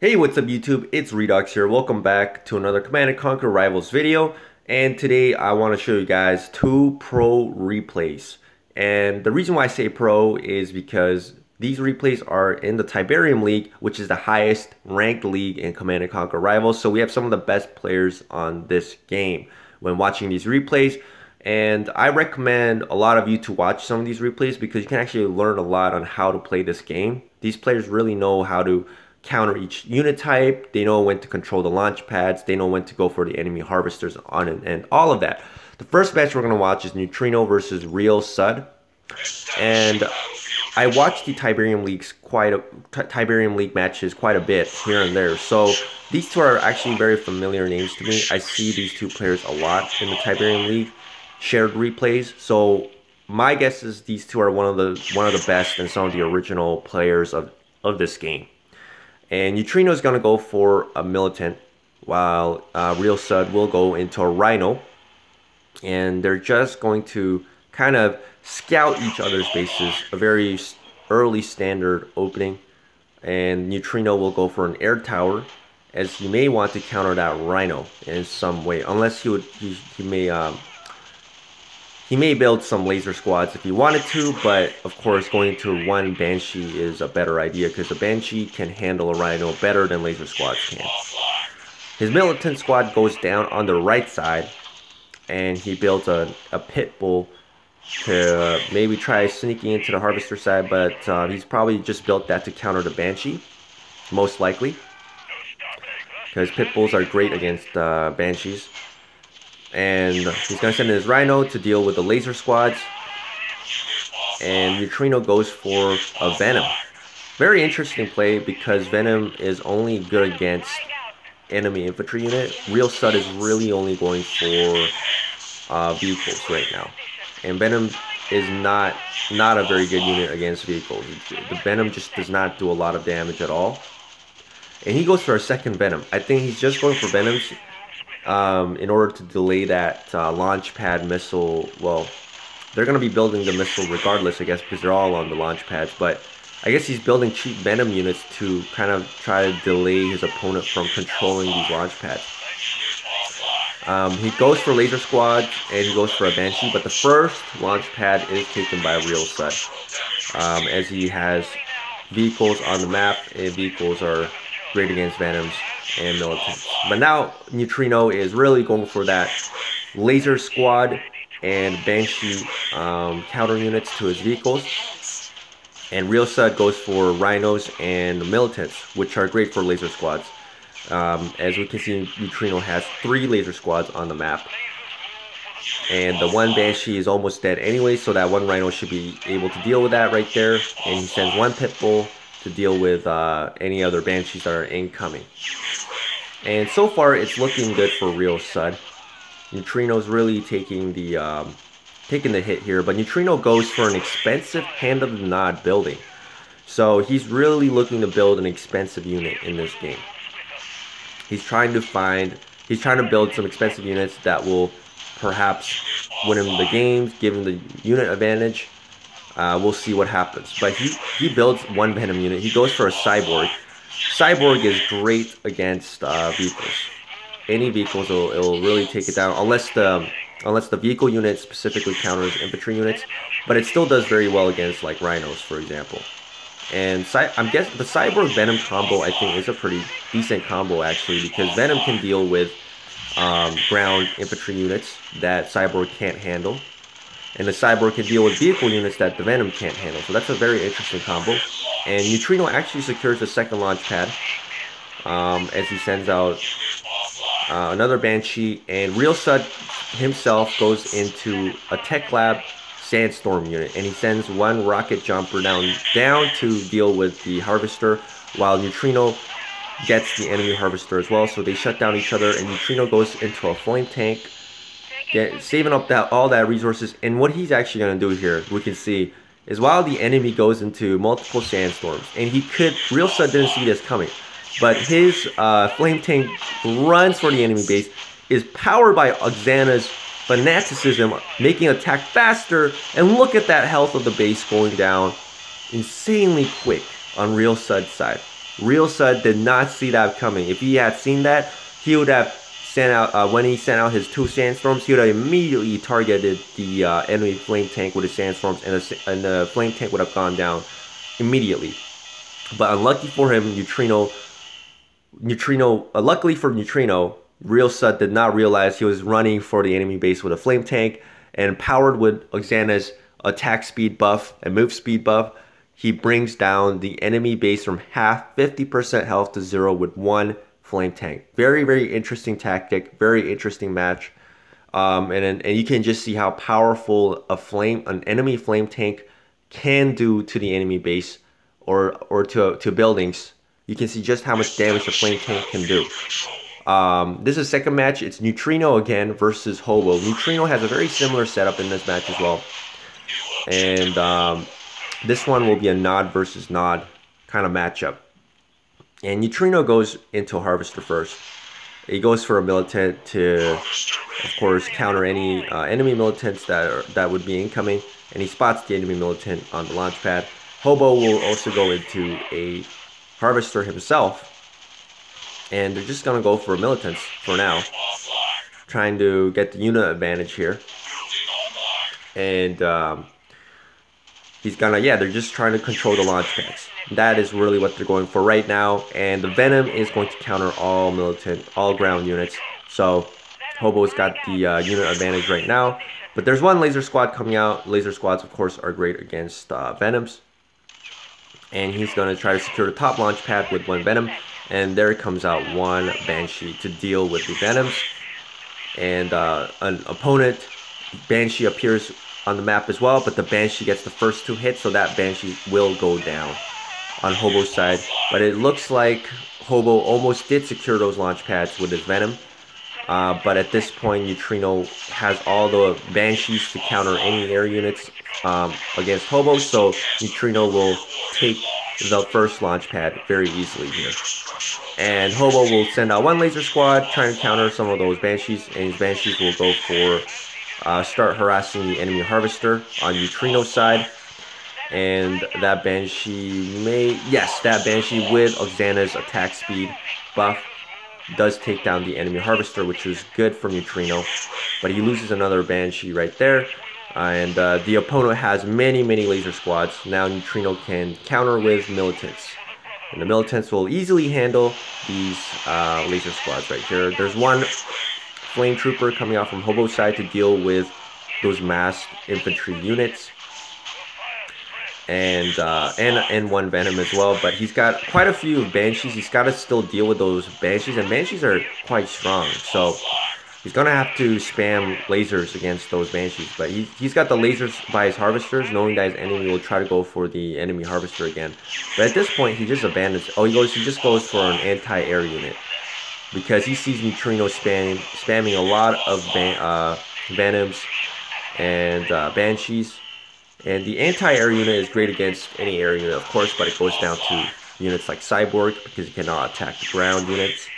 Hey, what's up YouTube? It's Redux here. Welcome back to another Command & Conquer Rivals video. And today I want to show you guys two pro replays. And the reason why I say pro is because these replays are in the Tiberium League, which is the highest ranked league in Command & Conquer Rivals. So we have some of the best players on this game when watching these replays. And I recommend a lot of you to watch some of these replays because you can actually learn a lot on how to play this game. These players really know how to counter each unit type. They know when to control the launch pads. They know when to go for the enemy harvesters on it, and all of that. The first match we're going to watch is Neutrino versus Real Sud. And I watched the Tiberium League matches quite a bit here and there. So these two are actually very familiar names to me. I see these two players a lot in the Tiberium League shared replays. So my guess is these two are one of the best and some of the original players of this game. And Neutrino is going to go for a Militant, while Real Sud will go into a Rhino. And they're just going to kind of scout each other's bases, a very early standard opening. And Neutrino will go for an Air Tower, as he may want to counter that Rhino in some way, unless he may build some laser squads if he wanted to, but of course going to one Banshee is a better idea because the Banshee can handle a Rhino better than laser squads can. His Militant squad goes down on the right side, and he builds a Pit Bull to maybe try sneaking into the Harvester side, but he's probably just built that to counter the Banshee, most likely, because Pit Bulls are great against Banshees. And he's going to send in his Rhino to deal with the laser squads. And Neutrino goes for a Venom. Very interesting play because Venom is only good against enemy infantry unit. Real Sud is really only going for vehicles right now. And Venom is not a very good unit against vehicles. The Venom just does not do a lot of damage at all. And he goes for a second Venom. I think he's just going for Venoms in order to delay that launch pad missile. Well, they're going to be building the missile regardless, I guess, because they're all on the launch pads. But I guess he's building cheap Venom units to kind of try to delay his opponent from controlling these launch pads. He goes for laser squad and he goes for a Banshee, but the first launch pad is taken by Real Sud, as he has vehicles on the map, and vehicles are great against Venoms and Militants. But now Neutrino is really going for that laser squad and Banshee counter units to his vehicles. And Real Sud goes for Rhinos and Militants, which are great for laser squads. As we can see, Neutrino has 3 laser squads on the map. And the one Banshee is almost dead anyway, so that one Rhino should be able to deal with that right there. And he sends one Pit Bull to deal with any other Banshees that are incoming. And so far, it's looking good for Real Sud. Neutrino's really taking the hit here, but Neutrino goes for an expensive Hand of the Nod building. So he's really looking to build an expensive unit in this game. He's trying to build some expensive units that will perhaps win him the games, give him the unit advantage. We'll see what happens. But he builds one Venom unit. He goes for a Cyborg. Cyborg is great against vehicles. Any vehicles, it'll really take it down, unless the vehicle unit specifically counters infantry units. But it still does very well against like Rhinos, for example. And I'm guessing the Cyborg Venom combo, I think, is a pretty decent combo actually, because Venom can deal with ground infantry units that Cyborg can't handle. And the Cyborg can deal with vehicle units that the Venom can't handle. So that's a very interesting combo. And Neutrino actually secures the second launch pad as he sends out another Banshee. And Real Sud himself goes into a Tech Lab Sandstorm unit. And he sends one Rocket Jumper down to deal with the Harvester, while Neutrino gets the enemy Harvester as well. So they shut down each other, and Neutrino goes into a Flame Tank, saving up all that resources. And what he's actually going to do here, we can see, is while the enemy goes into multiple Sandstorms, and Real Sud didn't see this coming, but his Flame Tank runs for the enemy base, is powered by Oxana's Fanaticism, making attack faster, and look at that health of the base going down insanely quick on Real Sud's side. Real Sud did not see that coming. If he had seen that, he would have sent out when he sent out his 2 sandstorms. He would have immediately targeted the enemy flame tank with his sandstorms, and the flame tank would have gone down immediately. But unlucky for him, luckily for Neutrino, Real Sud did not realize he was running for the enemy base with a flame tank, and powered with Oxana's attack speed buff and move speed buff, he brings down the enemy base from half, 50% health to 0 with 1 flame tank. Very, very interesting tactic, very interesting match. And you can just see how powerful an enemy flame tank can do to the enemy base or to buildings. You can see just how much damage the flame tank can do. This is second match. It's Neutrino again versus Hobo. Neutrino has a very similar setup in this match as well. And this one will be a Nod versus Nod kind of matchup. And Neutrino goes into Harvester first. He goes for a militant to, of course, counter any enemy militants that would be incoming. And he spots the enemy militant on the launch pad. Hobo will also go into a Harvester himself. And they're just going to go for militants for now. Trying to get the unit advantage here. And they're just trying to control the launch pads. That is really what they're going for right now. And the Venom is going to counter all ground units. So Hobo's got the unit advantage right now. But there's one laser squad coming out. Laser squads, of course, are great against Venoms. And he's going to try to secure the top launch pad with 1 Venom. And there comes out 1 Banshee to deal with the Venoms. And an opponent, Banshee, appears on the map as well, but the Banshee gets the first 2 hits, so that Banshee will go down on Hobo's side. But it looks like Hobo almost did secure those launch pads with his Venom. But at this point, Neutrino has all the Banshees to counter any air units against Hobo, so Neutrino will take the first launch pad very easily here. And Hobo will send out 1 laser squad, trying to counter some of those Banshees, and his Banshees will go for start harassing the enemy Harvester on Neutrino's side. And that Banshee that Banshee with Oxana's attack speed buff does take down the enemy Harvester, which is good for Neutrino. But he loses another Banshee right there. And the opponent has many laser squads. Now Neutrino can counter with militants. And the militants will easily handle these laser squads right here. There's 1 Flame Trooper coming out from Hobo's side to deal with those massed infantry units. And 1 Venom as well. But he's got quite a few Banshees. He's got to still deal with those Banshees. And Banshees are quite strong. So he's going to have to spam lasers against those Banshees. But he's got the lasers by his Harvesters, knowing that his enemy will try to go for the enemy Harvester again. But at this point, he just abandons. He just goes for an anti-air unit. Because he sees Neutrino spamming a lot of Venoms and Banshees. And the anti-air unit is great against any air unit, of course, but it goes down to units like Cyborg because you cannot attack the ground units.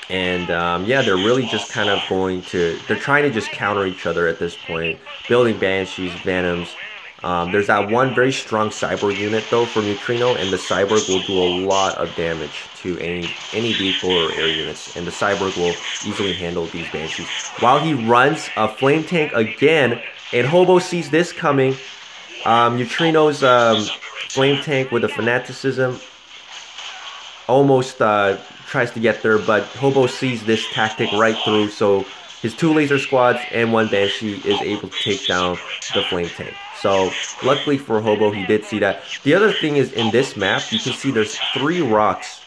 And they're really just kind of they're trying to just counter each other at this point, building Banshees, Venoms. There's that 1 very strong Cyborg unit though for Neutrino, and the Cyborg will do a lot of damage to any vehicle or air units, and the Cyborg will easily handle these Banshees. While he runs a Flame Tank again, and Hobo sees this coming. Neutrino's Flame Tank with a Fanaticism almost tries to get there, but Hobo sees this tactic right through, so his 2 laser squads and 1 Banshee is able to take down the Flame Tank. So luckily for Hobo, he did see that. The other thing is, in this map, you can see there's 3 rocks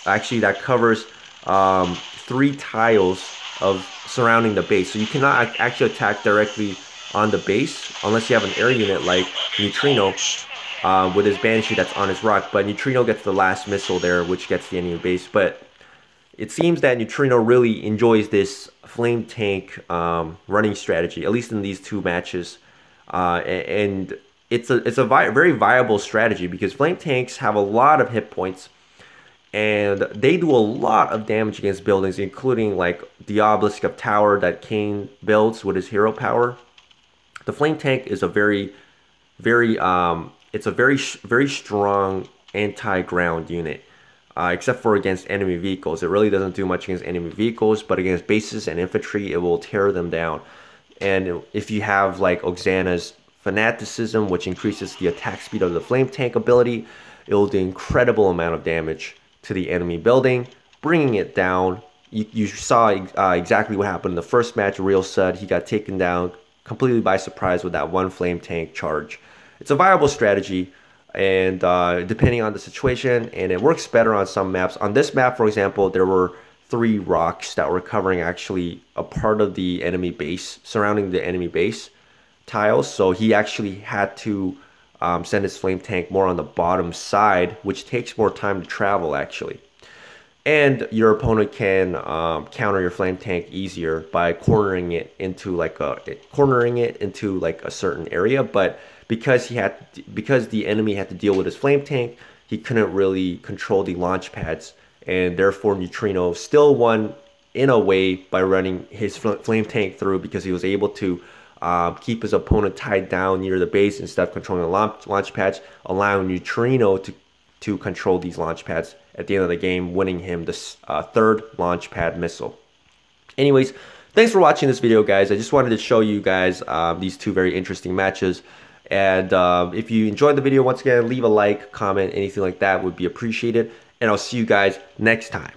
actually that covers 3 tiles of surrounding the base. So you cannot actually attack directly on the base unless you have an air unit like Neutrino with his Banshee that's on his rock. But Neutrino gets the last missile there, which gets the enemy base. But it seems that Neutrino really enjoys this Flame Tank running strategy, at least in these 2 matches. And it's a very viable strategy because Flame Tanks have a lot of hit points. And they do a lot of damage against buildings, including like the Obelisk of Tower that Kane builds with his hero power. The Flame Tank is a very strong anti-ground unit. Except for against enemy vehicles. It really doesn't do much against enemy vehicles, but against bases and infantry, it will tear them down. And if you have like Oxana's Fanaticism, which increases the attack speed of the flame tank ability, it will do incredible amount of damage to the enemy building, bringing it down. You saw exactly what happened in the first match. Real said he got taken down completely by surprise with that one flame tank charge. It's a viable strategy, and depending on the situation, and it works better on some maps. On this map, for example, there were 3 rocks that were covering actually a part of the enemy base, surrounding the enemy base tiles. So he actually had to send his flame tank more on the bottom side, which takes more time to travel actually. And your opponent can counter your flame tank easier by cornering it into like a certain area. But because the enemy had to deal with his flame tank, he couldn't really control the launch pads, and therefore Neutrino still won in a way by running his flame tank through, because he was able to keep his opponent tied down near the base instead of controlling the launch pads, allowing Neutrino to control these launch pads at the end of the game, winning him the 3rd launch pad missile. Anyways, thanks for watching this video, guys. I just wanted to show you guys these 2 very interesting matches. And if you enjoyed the video, once again, leave a like, comment, anything like that would be appreciated. And I'll see you guys next time.